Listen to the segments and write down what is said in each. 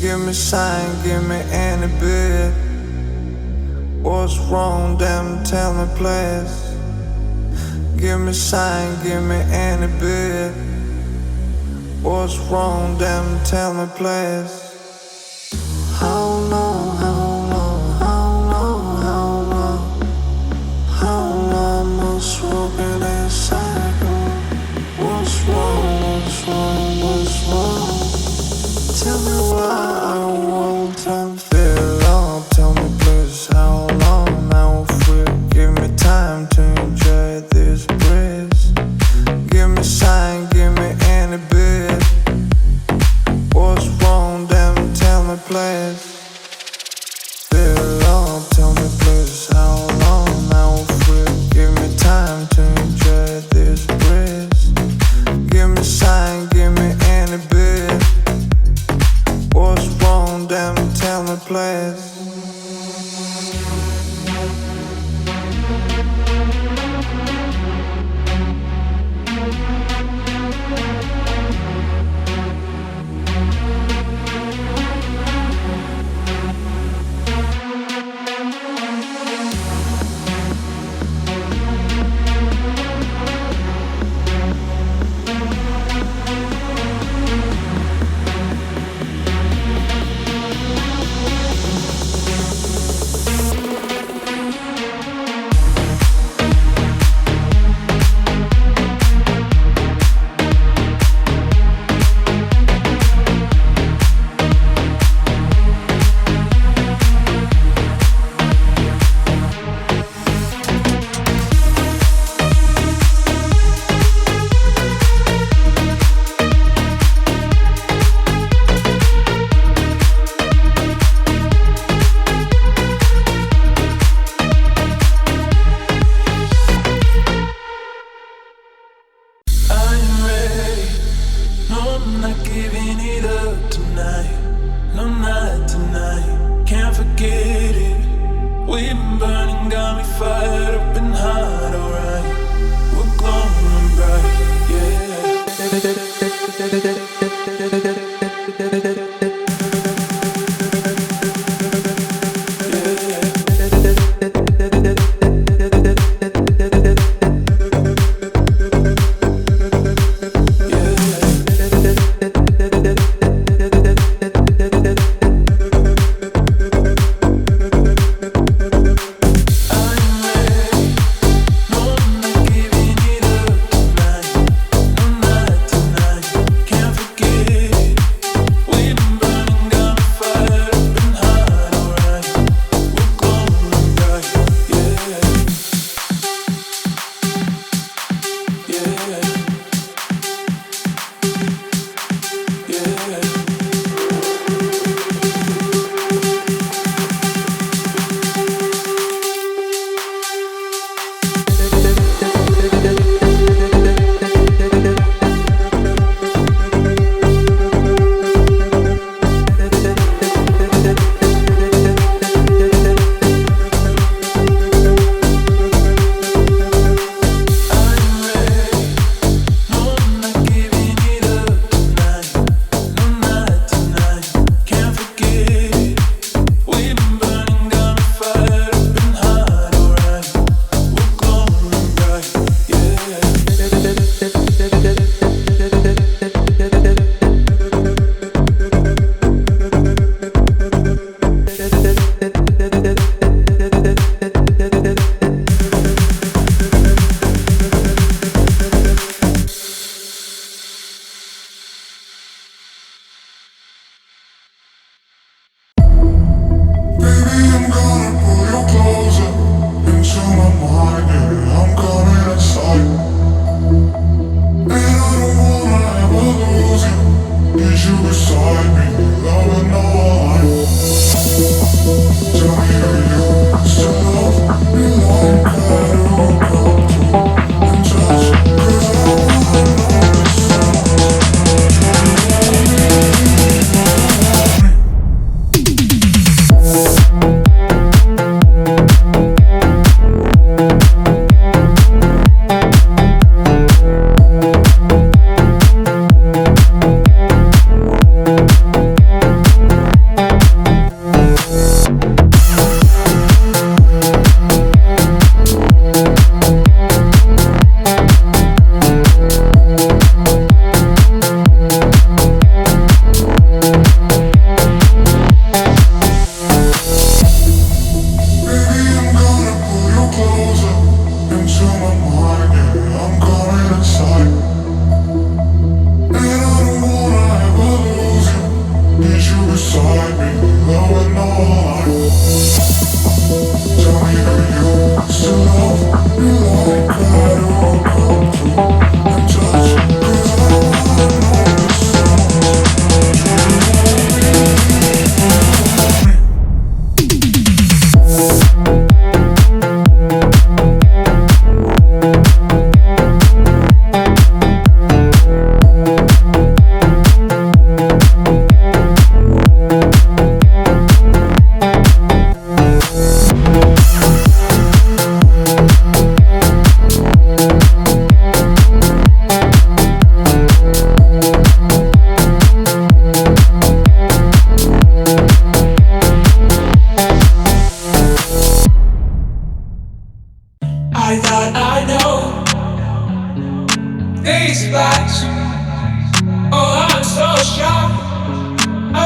Give me sign, give me any bit. What's wrong, damn, tell me please. Give me sign, give me any bit. What's wrong, damn, tell me please. How long, how long, how long, how long, how long must walk in this cycle? What's wrong, what's wrong, what's wrong? Tell me why I won't feel up. Tell me please how long now free. Give me time to enjoy this breeze. Give me sign, give me any bit. What's wrong, damn, tell me please. Feel up, tell me please how long now free. Give me time to enjoy this breeze. Give me sign, give me any bit. What's wrong, damn, tell me please. Can't forget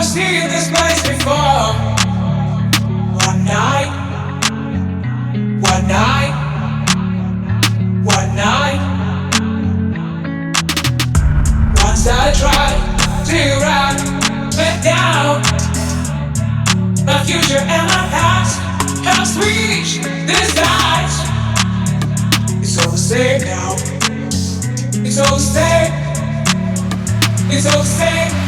seen this place before. One night, one night, one night. Once I tried to write it down. My future and my past have reached this size. It's all the same now. It's all the same. It's all the same.